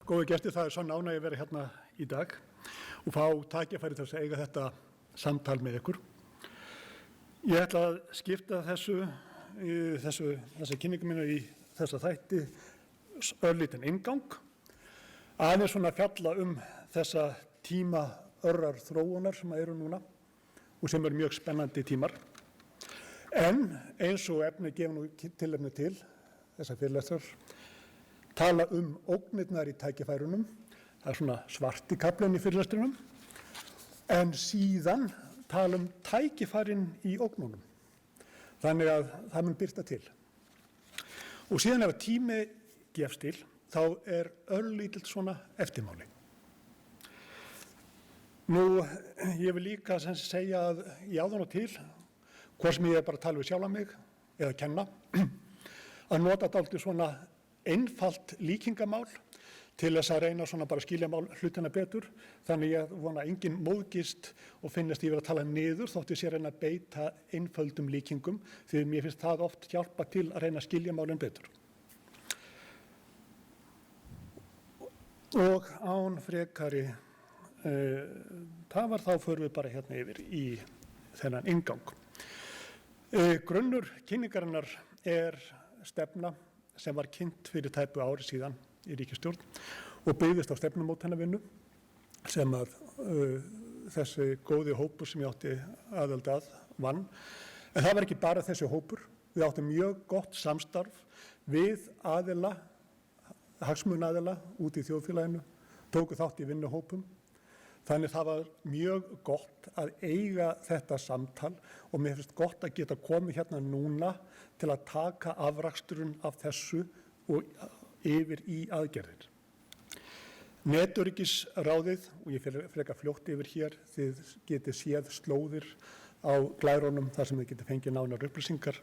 Góði gestir, það svo ánægja að vera hérna í dag og fá tækifæri til að eiga þetta samtal með ykkur. Ég ætla að skipta þessa kynningu mínu í þessa þætti örlítinn inngang, aðeins svona fjalla þessa tíma örrar þróunar sem eru núna og sem eru mjög spennandi tímar. En eins og efni gefur tilefni til þessa fyrirlestrar, tala ógnirnar í tækifærunum, það svona svarti kaflinn í fyrirlestrinum, en síðan tala tækifærin í ógnunum, þannig að það mun birta til. Og síðan ef tími gefst til, þá örlítið svona eftirmáli. Nú, ég vil líka segja að ég áðan og til, hvort sem ég bara að tala við sjálfa mig eða kenna, að nota dálítið svona einfalt líkingamál til þess að reyna svona bara að skilja hlutina betur. Þannig ég vona að enginn móðgist og finnast ég verið að tala niður þótt ég sé að reyna að beita einföldum líkingum, því mér finnst það oft hjálpa til að reyna að skilja málin betur. Og án frekari tafar þá förum við bara hérna yfir í þennan inngang. Grunnur kynningarinnar stefna sem var kynnt fyrir tæpu ári síðan í ríkisstjórn og byggðist á stefnumótunarvinnu sem að þessi góði hópur sem ég átti aðild að vann. En það var ekki bara þessi hópur, við áttum mjög gott samstarf við hagsmunaaðila út í þjóðfélaginu, tóku þátt í vinnuhópum. Þannig það var mjög gott að eiga þetta samtal og mér finnst gott að geta komið hérna núna til að taka afraksturinn af þessu og yfir í aðgerðir. Netöryggisráðið, og ég frekar fljótt yfir hér, þið getið séð slóðir á glærunum þar sem þið getið fengið nánar upplýsingar.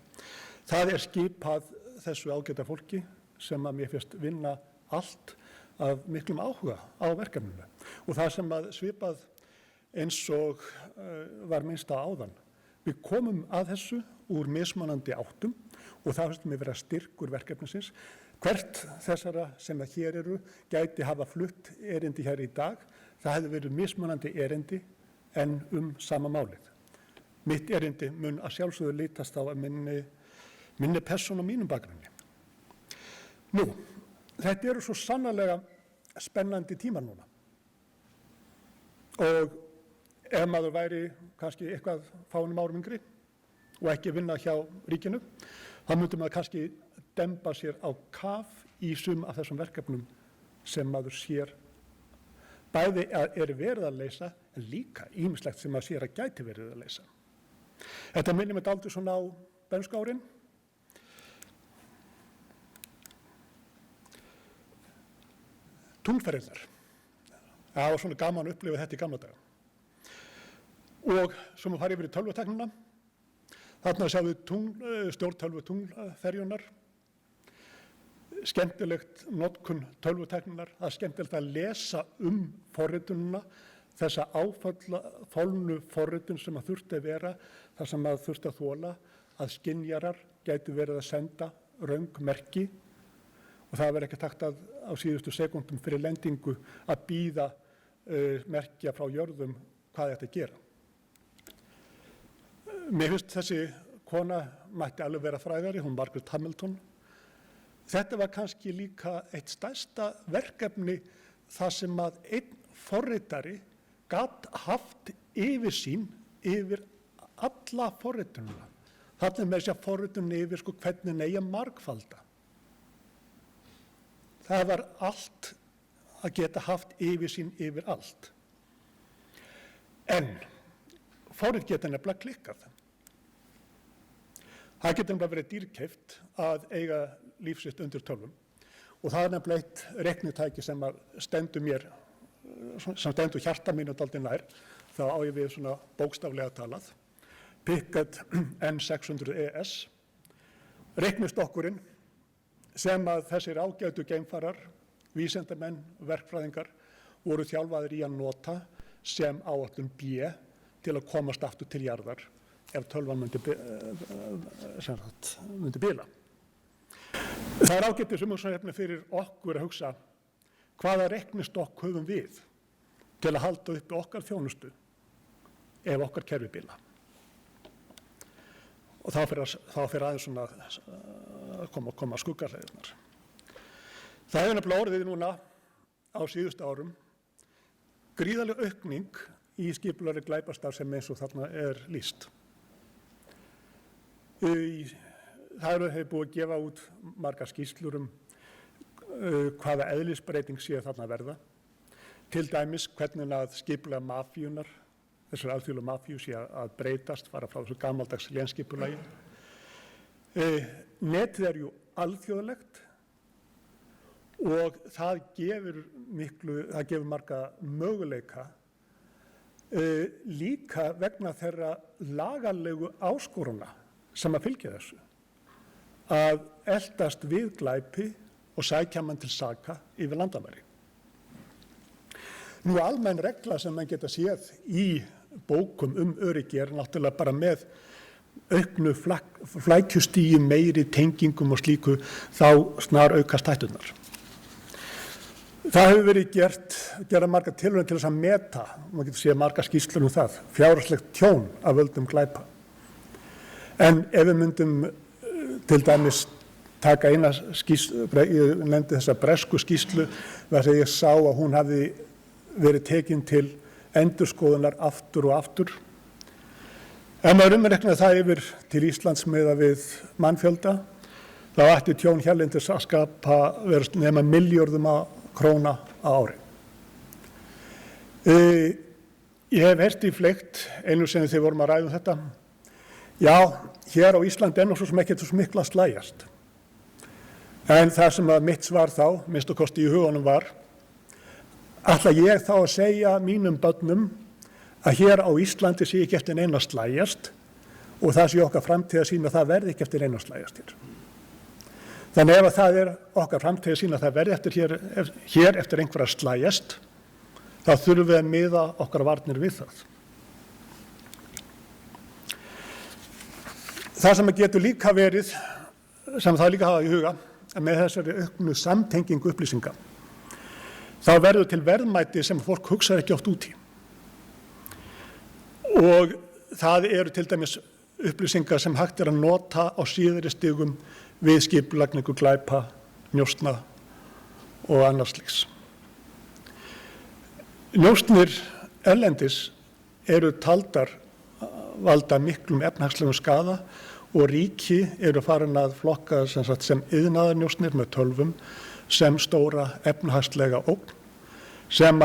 Það skipað þessu ágæta fólki sem að mér finnst vinna allt af miklum áhuga á verkefninu og það sem að svipað eins og var minnst á áðan. Við komum að þessu úr mismunandi áttum og það finnst mér vera styrkur verkefnisins. Hvert þessara sem að hér eru gæti hafa flutt erindi hér í dag, það hefði verið mismunandi erindi en sama málið. Mitt erindi mun að sjálfsögðu litast á minni persónu og mínum bakgrunni. Nú, þetta eru svo sannarlega spennandi tímar núna og ef maður væri kannski eitthvað fáeinum árum yngri og ekki vinna hjá ríkinu, þá myndi maður kannski demba sér á kaf í sum af þessum verkefnum sem maður sér bæði verið að leysa en líka ýmislegt sem maður sér að gæti verið að leysa. Þetta minnir mig dálítið svona á bernskuárin. Tunglferðirnar. Það var svona gaman að upplifa þetta í gamla daga. Og svo maður farið yfir í tölvutæknina. Þarna sjáum við stjórntölvu tunglferjunar. Skemmtilegt notkun tölvutækninnar. Það skemmtilegt að lesa forritunina, þessa áfallnu forritun sem að þurfti að vera, þar sem að þurfti að þola að skynjarar gætu verið að senda röng merki. Og það var ekki takt að á síðustu sekúndum fyrir lendingu að bíða merkja frá jörðum hvað þetta gera. Mér finnst þessi kona mætti alveg vera frægari, hún Margaret Hamilton. Þetta var kannski líka eitt stærsta verkefni þar sem að einn forritari gat haft yfirsýn yfir alla forritunina. Þarna með þess að forritunni yfir hvernig eigi að margfalda. Það var allt að geta haft yfirsýn yfir allt. En forrit geta nefnilega klikkað. Það geta nefnilega verið dýrkeypt að eiga líf sitt undir tölvum og það nefnilega eitt reiknitæki sem stendur hjarta mínu dálítið nær, þá á ég við svona bókstaflega talað, Pickett N600ES, reiknistokkurinn sem að þessir ágætu geimfarar, vísindamenn, verkfræðingar voru þjálfaðir í að nota sem áætlun B til að komast aftur til jarðar ef tölvan myndi bila. Það ágætis umhugsunarefni fyrir okkur að hugsa hvaða reiknistokk höfum við til að halda uppi okkar þjónustu ef okkar kerfi bila. Og þá fyrir aðeins svona að koma skuggaleiðirnar. Það hefur nefnilega orðið núna á síðustu árum gríðarleg aukning í skipulagðri glæpastarfsemi eins og þarna lýst. Það hefur búið að gefa út margar skýrslur hvaða eðlisbreyting sé þarna verða. Til dæmis hvernig að skipulagða mafíunar, þessar alþjóðlegu mafíu sé að breytast, fara frá þessu gamaldags lénsskipulagi. Netið jú alþjóðlegt og það gefur marga möguleika líka vegna þeirra lagalegu áskoruna sem að fylgja þessu. Að eltast við glæpi og sækja mann til saka yfir landamæri. Nú almenn regla sem mann geta séð í bókum öryggi náttúrulega bara með auknu flækjustígi, meiri tengingum og slíku, þá snar aukast hætturnar. Það hefur verið gera margar tilraunir til þess að meta, maður getur séð margar skýrslur það, fjárhagslegt tjón af völdum glæpa. En ef við myndum til dæmis taka eina skýrslu, ég nefndi þessa bresku skýrslu, þar sem ég sá að hún hafði verið tekin til endurskoðunar aftur og aftur. Ef maður umreiknar það yfir til Íslands miðað við mannfjölda, þá ætti tjón hérlendis að skapa nema milljörðum króna á ári. Ég hef heyrt í fleygt einu sinni þegar við vorum að ræða þetta. Já, hér á Íslandi nú svo sem ekki svo mikla að slægjast. En það sem að mitt svar þá, minnst og kosti í huganum var, ætla ég þá að segja mínum börnum að hér á Íslandi sé ekki eftir neina að slægjast og það sé okkar framtíð að sýna að það verði ekki eftir neina að slægjast hér. Þannig ef það okkar framtíð að sýna að það verði hér eftir einhver að slægjast, þá þurfum við að miða okkar varnir við það. Það sem getur líka verið, sem það líka hafa í huga, með þessari auknu samtengingu upplýsinga, þá verður til verðmæti sem fólk hugsar ekki oft út í. Og það eru til dæmis upplýsingar sem hægt að nota á síðari stigum við skipulagningu glæpa, njósna og annars slíks. Njósnir erlendis eru taldar valda miklum efnahagslegum skaða og ríki eru farin að flokka sem iðnaðarnjósnir með tölvum sem stóra efnahagslega ógn sem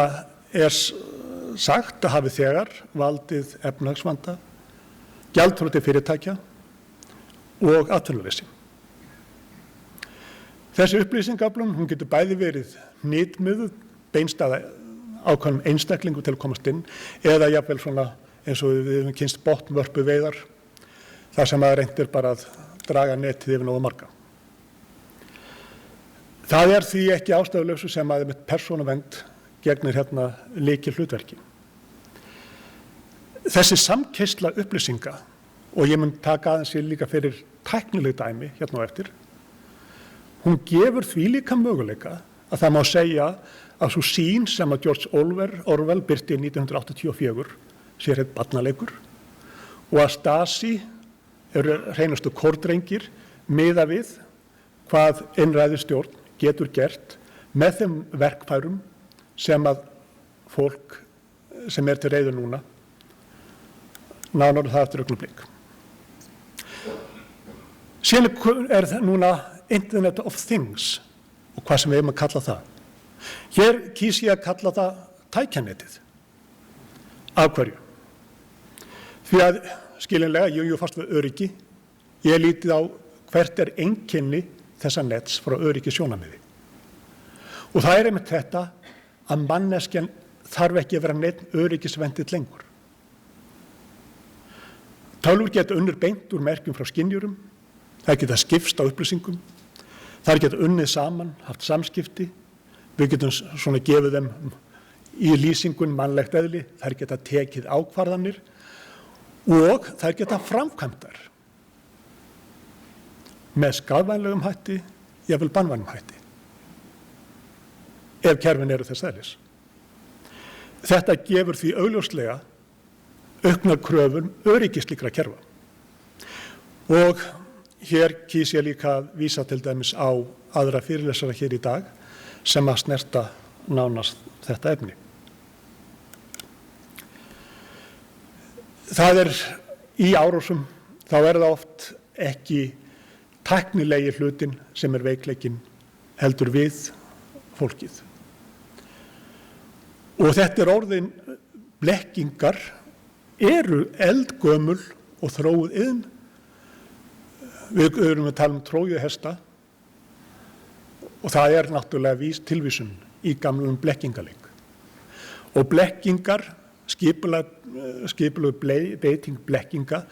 sagt að hafi þegar valdið efnahagsvanda, gjaldþroti fyrirtækja og atvinnuleysi. Þessi upplýsingaflum, hún getur bæði verið hnitmiðuð, beinstæða ákveðnum einstaklingu til að komast inn eða jafnvel svona eins og við höfum kynst botnvörpu veiðar þar sem að reyndir bara að draga netið yfir nógu marga. Það því ekki ástæðulausu sem að með persónuvernd gegnir hérna lykilhlutverki. Þessi samkeisla upplýsinga, og ég mun taka aðeins líka fyrir tæknileg dæmi hérna á eftir, hún gefur því líka möguleika að það má segja að svo sýn sem að George Orwell birti 1984 sé hreinn barnaleikur og að Stasi eru hreinustu kórdrengir miðað við hvað einræðisstjórn getur gert með þeim verkfærum sem að fólk sem til reiðu núna nánar það eftir augnablik. Síðan núna Internet of Things og hvað sem við eigum að kalla það. Hér kýs ég að kalla það tækjanetið. Af hverju? Því að skiljanlega, ég fast við öryggi, ég lítið á hvert einkenni þessa nets frá öryggi sjónarmiði. Og það einmitt þetta að manneskjan þarf ekki að vera neinn öryggisvendill lengur. Tölvur geta unnið beint úr merkjum frá skynjurum, það geta skipst á upplýsingum, það geta unnið saman, haft samskipti, við getum svona gefið þeim í lýsingun mannlegt eðli, þær geta tekið ákvarðanir og þær geta framkvæmdar með skaðvænlegum hætti, jafnvel banvænum hætti. ef kerfin eru þess eðlis. Þetta gefur því augljóslega auknar kröfur öryggi slíkra kerfa. Og hér kýs ég líka að vísa til dæmis á aðra fyrirlesara hér í dag sem að snerta nánast þetta efni. Það í árásum, þá það oft ekki tæknilegi hlutin sem veikleikinn heldur við fólkið. Og þetta orðin blekkingar eru eldgömul og þróuð iðn. Við erum að tala trójuhesta og það náttúrulega tilvísun í gamlum blekkingaleik. Og blekkingar, skipuleg beiting blekkinga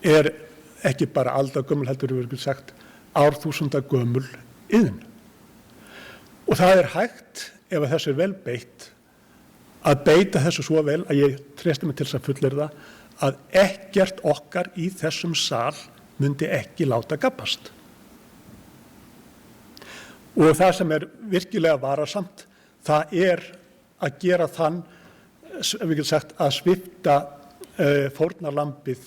ekki bara aldagömul heldur við sagt árþúsundagömul iðn. Og það hægt ef þessu vel beitt að beita þessu svo vel að ég treysti mig til þess að fullyrða að ekkert okkar í þessum sal myndi ekki láta gabbast. Og það sem virkilega varasamt, það að gera þann, við getum sagt, að svipta fórnarlambið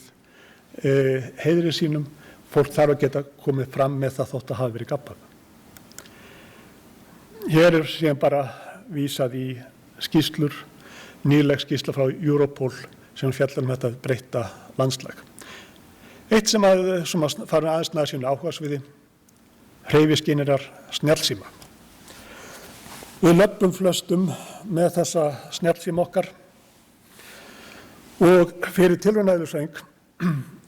heiðri sínum, fólk þarf að geta komið fram með það þótt að hafa verið gabbað. Hér síðan bara vísað í skýrslur, nýleg skýrsla frá Europol sem fjallar þetta breytta landslag. Eitt sem fara aðeins nær sínu áhugasviði, hreyfiskynjarar snjallsíma. Við löbbum flestum með þessa snjallsíma okkar og fyrir tilraunauðursæng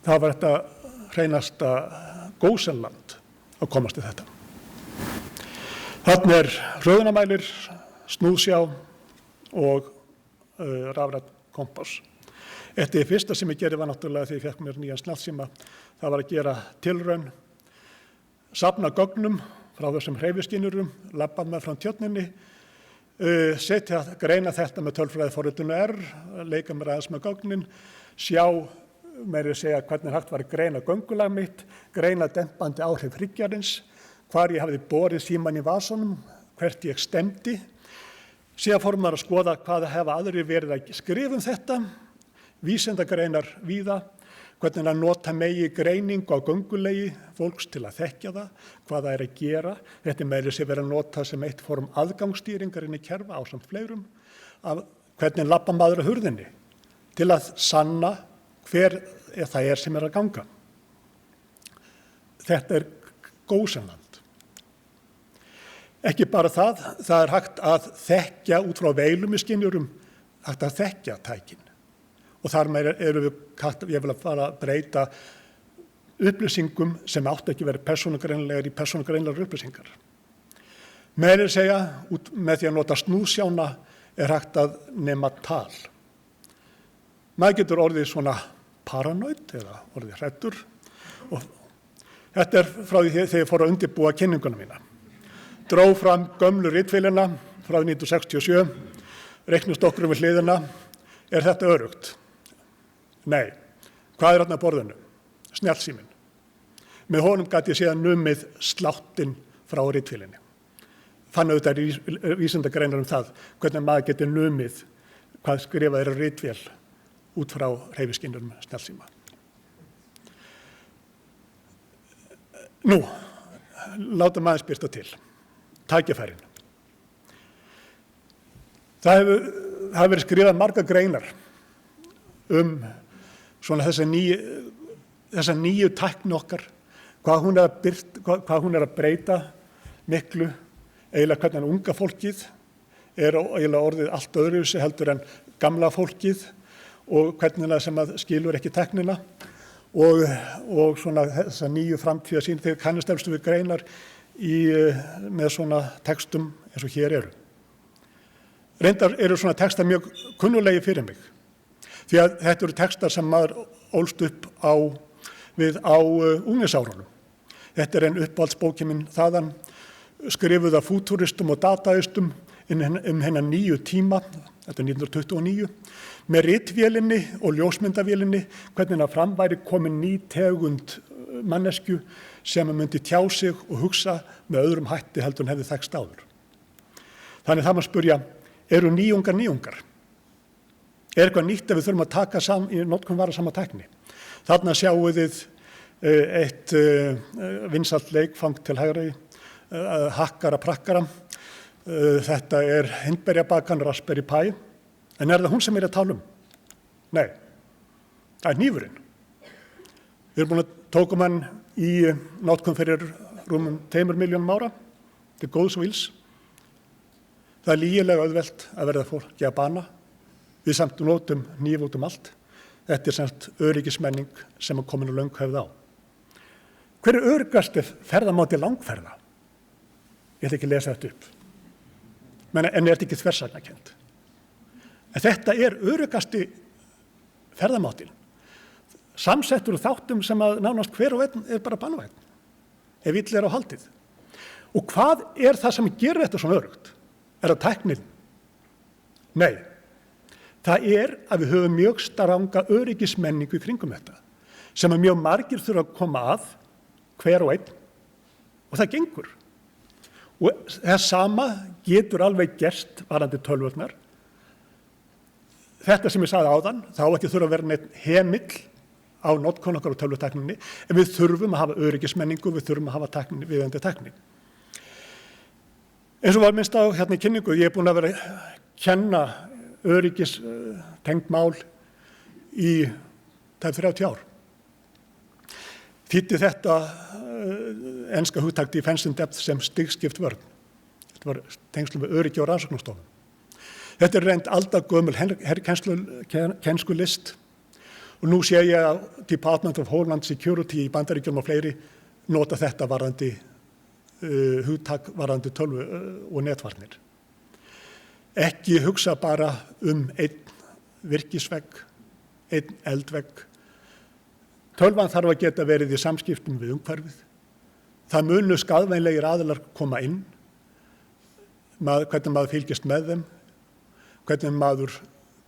þá var þetta hreinasta gósenland að komast í þetta. Þarna hröðunarmælir, snúðsjá og rafrænn kompass. Eitt af því fyrsta sem ég gerði var náttúrulega þegar ég fékk mér nýjan snjallsíma, það var að gera tilraun, safna gögnum frá þessum hreyfiskynjurum, labba með frá tjörninni, greina þetta með tölfræðiforritinu R, leika mér aðeins með gögnin, sjá meira að segja hvernig hægt var að greina göngulag mitt, greina dempandi áhrif hryggjarins, hvar ég hafði borið símann í vasanum, hvert ég stemdi. Síðan fórum maður að skoða hvað hefa aðrir verið að skrifa þetta, vísindagreinar víða, hvernig að nota megi greiningu á göngulegi fólks til að þekkja það, hvað það að gera. Þetta meira sem verið að nota sem eitt form aðgangsstýringar inn í kerfa ásamt fleirum, af hvernig labba maður að hurðinni til að sanna hver það sem að ganga. Þetta gósenland. Ekki bara það hægt að þekkja út frá veilum í skynjurum, hægt að þekkja tækin. Og þar með ég vil að fara að breyta upplýsingum sem átt ekki verið persónugreinlegar í persónugreinlegar upplýsingar. Meira að segja, með því að nota snúðsjána hægt að nema tal. Maður getur orðið svona paranoid eða orðið hræddur. Og þetta frá því þegar ég fór að undirbúa kynninguna mína. Dró fram gömlu ritvélina frá 1967, reiknistokkurinn við hliðina. Þetta öruggt? Nei. Hvað þarna á borðinu? Snjallsíminn. Með honum gat ég síðan numið sláttinn frá ritvélinni. Fann auðvitað vísindagreinar það, hvernig maður geti numið hvað skrifað á ritvél út frá hreyfiskynjurum snjallsíma. Nú, látum aðeins birta til. Tækifærin. Það hefur verið skrifað margar greinar svona þessa nýju tækni okkar, hvað hún að breyta miklu, eiginlega hvernig unga fólkið eiginlega orðið allt öðruvísi heldur en gamla fólkið og hvernig það sem að skilur ekki tæknina og svona þessa nýju framtíðarsýn þegar kannast efstu við greinar með svona textum eins og hér eru. Reyndar eru svona textar mjög kunnulegi fyrir mig, því að þetta eru textar sem maður ólst upp á unglingasárunum. Þetta ein uppáhaldsbókin minn þaðan, skrifuð af fútúristum og dataistum hennar nýju tíma, þetta 1929, með ritvélinni og ljósmyndavélinni, hvernig að fram væri komin ný tegund manneskju sem myndi tjá sig og hugsa með öðrum hætti heldur en hefði þekkst áður. Þannig það maður spyrja, eru nýjungar? Er eitthvað nýtt ef við þurfum að taka í notkun vara sama tækni? Þarna sjáum við eitt vinsælt leikfang til hægri, hakkara prakkara. Þetta er hindberjabakan Raspberry Pi. En er það hún sem er að tala um? Nei, það er hnífurinn. Við erum búin að tókum hann í notkun fyrir rúmum 2 milljónum ára, til góðs og ills. Það er lygilega auðvelt að verða fólki að bana. Við samt notum hníf út um allt. Þetta er samt öryggismenning sem er komin löng höfð á. Hver er öruggasti ferðamáti langferða? Ég ætla ekki að lesa þetta upp. En er þetta ekki þversagnakennt? En þetta er öruggasti ferðamátinn. Samsettur þáttum sem að nánast hver og einn er bara banvænn, ef illa er á haldið. Og hvað er það sem gerir þetta svona öruggt? Er það tæknin? Nei. Það er að við höfum mjög stranga öryggismenningu í kringum þetta, sem að mjög margir þurfa að koma að, hver og einn, og það gengur. Og það sama getur alveg gerst varðandi tölvurnar. Þetta sem ég sagði áðan, þá ekki þurfa að vera neitt hemill á notkun okkar og tölvutekninni, en við þurfum að hafa öryggismenningu, við þurfum að hafa viðeigandi tækni. Eins og var minnst á hérna í kynningu, ég er búin að vera að kenna öryggistengt mál í tæp 30 ár. Þýddi þetta enska hugtak defense in depth sem stigskipt vörn. Þetta var tengslum við öryggi og rannsóknarstofum. Þetta er reynd aldagömul kennslulist og nú sé ég að Department of Homeland Security í Bandaríkjunum og fleiri nota þetta varðandi hugtak varðandi tölvu og netvarnir. Ekki hugsa bara einn virkisvegg, einn eldvegg. Tölvan þarf að geta verið í samskiptum við umhverfið. Það munu skaðvænlegir aðilar koma inn, hvernig maður fylgist með þeim, hvernig maður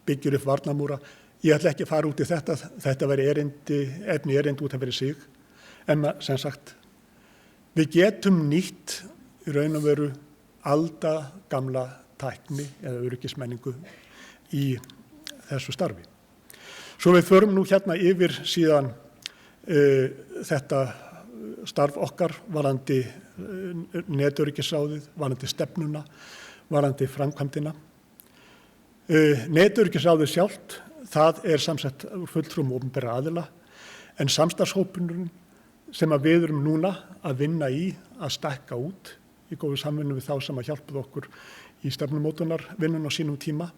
byggir upp varnarmúra. Ég ætla ekki að fara út í þetta veri efni erindi út af fyrir sig, en sem sagt, við getum nýtt í raun og veru aldagamla tækni eða öryggismenningu í þessu starfi. Svo við förum nú hérna yfir síðan þetta starf okkar varðandi netöryggisráðið, varðandi stefnuna, varðandi framkvæmdina. Netöryggisráðið sjálft, það er samsett fulltrúum opinberra aðila, en samstarfshópurinn sem að við erum núna að vinna í að stækka út í góðu samvinnu við þá sem að hjálpuð okkur í stefnumótunarvinnun á sínum tíma.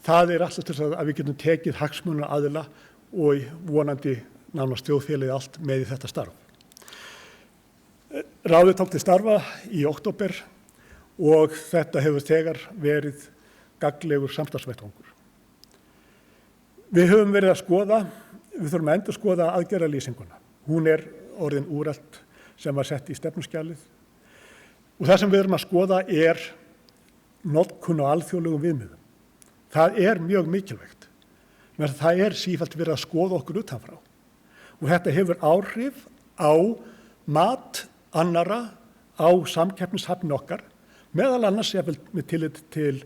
Það er alltaf til að við getum tekið hagsmuna aðila og vonandi nánast þjóðfélagið allt með í þetta starf. Ráðið tók til starfa í október og þetta hefur þegar verið gagnlegur samstarfsvettvangur. Við höfum verið að við þurfum að endurskoða aðgerðalýsinguna. Hún er orðin úrelt sem var sett í stefnuskjalið og það sem við erum að skoða er notkun á alþjóðlegum viðmiðum. Það er mjög mikilvægt, en það er sífellt verið að skoða okkur utanfrá. Og þetta hefur áhrif á mat annarra á samkeppnishæfni okkar, meðal annars með tillit til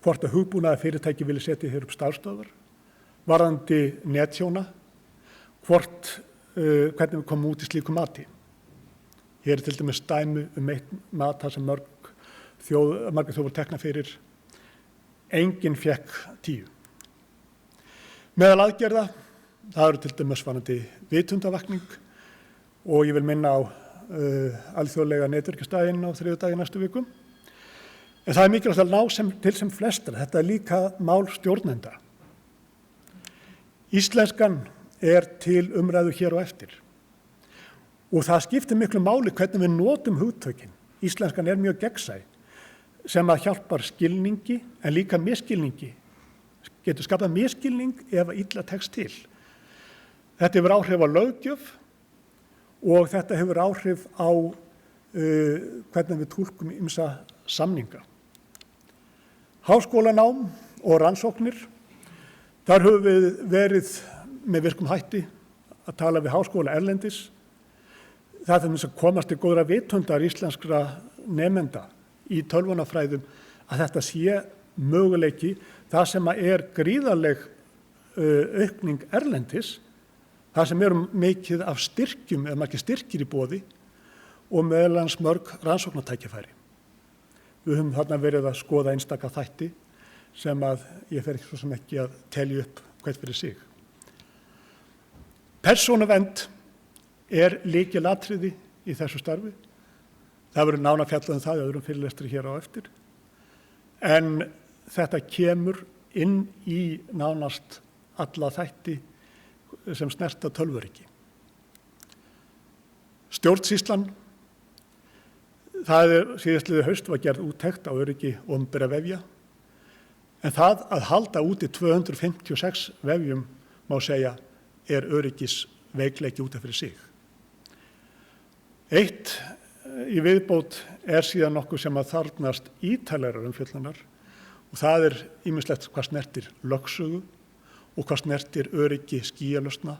hvort að hugbúnaði fyrirtæki vilja setja hér upp starfsstöðvar, varðandi netþjóna, hvernig við komum út í slíku mati. Hér er til dæmis dæmi eitt mat þar sem margar þjóðir tekna fyrir. Enginn fékk 10. Meðal aðgerða, það eru til dæmis varðandi vitundavakning og ég vil minna á alþjóðlega netöryggisdaginn á þriðjudaginn næstu viku. En það er mikilvægt að ná til sem flestra. Þetta er líka mál stjórnenda. Íslenskan er til umræðu hér og eftir. Og það skiptir miklu máli hvernig við notum hugtökin. Íslenskan er mjög gegnsæ sem að hjálpar skilningi en líka misskilningi. Getur skapað misskilning ef illa tekst til. Þetta hefur áhrif á löggjöf og þetta hefur áhrif á hvernig við túlkum ýmsa samninga. Háskólanám og rannsóknir. Þar höfum við verið með virkum hætti að tala við háskóla erlendis. Það er þess að komast til góðra vitundar íslenskra nemenda í tölvunarfræðum að þetta sé möguleiki, það sem er gríðarleg aukning erlendis, það sem mikið af styrkjum eða margir styrkir í boði og meðal annars mörg rannsóknartækifæri. Við höfum þarna verið að skoða einstaka þætti sem að ég fer svo sem ekki að telja upp hvert fyrir sig. Persónuvernd lykilatriði í þessu starfi. Það verður nánar fjallað um það í öðrum fyrirlestri hér á eftir. En þetta kemur inn í nánast alla þætti sem snerta tölvöryggi. Stjórnsýslan, síðastliðið haust var gerð úttekt á öryggi opinberra vefja, en það að halda úti 256 vefjum má segja öryggisveikleiki út af fyrir sig. Eitt í viðbót síðan nokkuð sem að þarfnast ítarlegrar umfjöllunar og það ýmislegt hvað snertir lögsögu og hvað snertir öryggi skýjalausna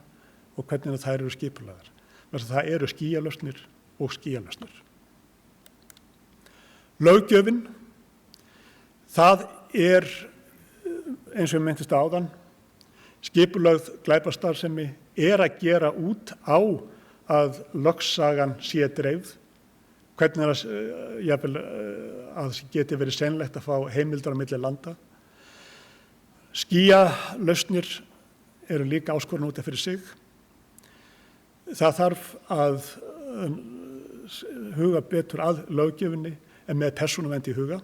og hvernig þær eru skipulagðar. Það eru skýjalausnir og skýjalausnir. Löggjöfin, það eins og ég minntist áðan, skipulögð glæpastarfsemi að gera út á að lögsagan sé dreifð, hvernig að það geti verið seinlegt að fá heimildar á milli landa. Skýjalausnir eru líka áskorun út af fyrir sig. Það þarf að huga betur að löggjöfinni en með persónuvernd í huga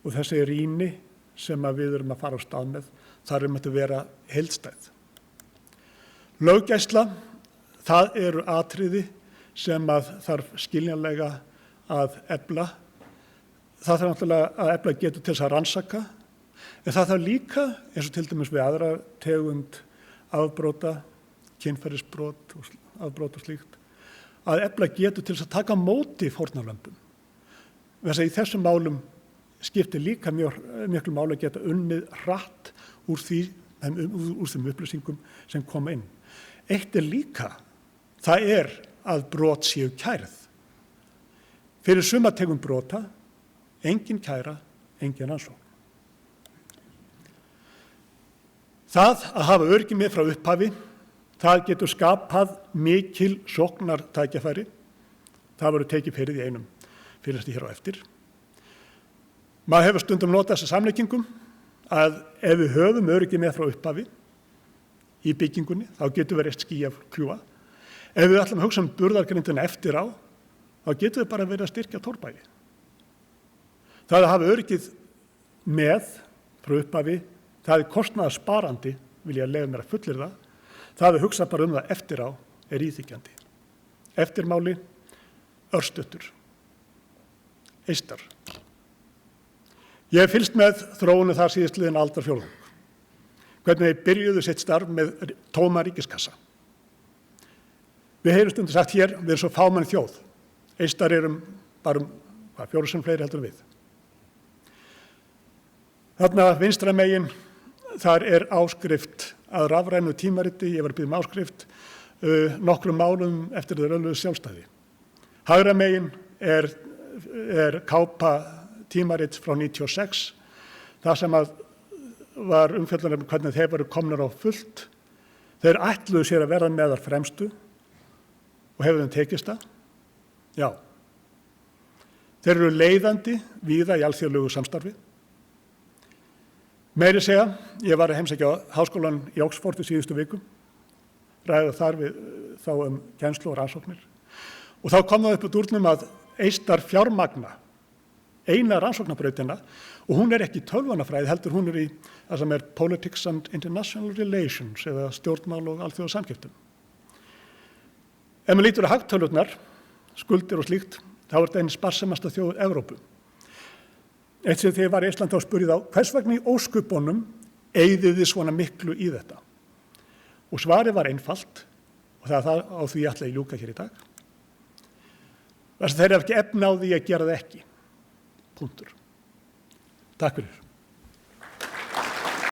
og þessi rýni sem við erum að fara á stað með, þar að vera heildstæð. Löggæsla, það eru atriði sem að þarf skiljanlega að efla. Það þarf náttúrulega að efla getu til þess að rannsaka, en það þarf líka, eins og til dæmis við aðra tegund afbrota, kynferðisbrot og afbrot og slíkt, að efla getu til þess að taka á móti fórnarlömbum. Þess að í þessum málum skiptir líka miklu máli að geta unnið hratt úr þeim upplýsingum sem koma inn. Eitt líka, það að brot séu kærð. Fyrir suma tegund brota, engin kæra, engin rannsókn. Það að hafa öryggi með frá upphafi, það getur skapað mikil sóknartækifæri. Það verður tekið fyrir í einum fyrirlestri hér á eftir. Maður hefur stundum notað þessa samleggingum að ef við höfum öryggi með frá upphafi í byggingunni, þá getur við reist ský af kljúfa. Ef við ætlum að hugsa burðargrindina eftir á, þá getur við bara verið að styrkja torfbæi. Það að hafa öryggið með frá upphafi, það kostnaðarsparandi, vil ég leyfa mér að fullyrða. Það að hugsa bara það eftir á íþyggjandi. Eftirmáli, örstuttur, eistar. Ég hef fylgst með þróunu þar síðastliðin aldarfjórðung. Hvernig þeir byrjuðu sitt starf með tóma ríkiskassa. Við heyrum stundum sagt hér, við erum svo fámenn þjóð. Eistar bara 4 sem fleiri heldur en við. Þarna vinstra megin, þar áskrift að rafrænu tímariti, ég var að biðja um áskrift, nokkrum mánuðum eftir þeir öðluðu sjálfstæði. Hægra megin kápa tímarit frá 96, það sem var umfjöllunar hvernig þeir voru komnir á fullt. Þeir ætluðu sér að verða meðal fremstu og hefur þeim tekist það? Já. Þeir eru leiðandi víða í alþjóðlegu samstarfi. Meiri segja, ég var að heimsækja háskólann í Oxford í síðustu viku, ræða þar við þá kennslu og rannsóknir. Og þá kom það upp úr dúrnum að eistar fjármagna eina rannsóknarbrautina og hún ekki tölvunarfræði, heldur hún í það sem Politics and International Relations eða stjórnmál og alþjóðasamskiptum. Ef maður lítur á hagtölurnar, skuldir og slíkt, þá þetta einn sparsamasta þjóð Evrópu. Eitt sem þegar var í Íslandi þá spurði þá, hvers vegna í óskupunum eyðið þið svona miklu í þetta? Og svarið var einfalt og það á því ætla ég ljúka hér í dag. Þess að þeir ekki efna á því að gera það ekki. Punktur. Takk fyrir.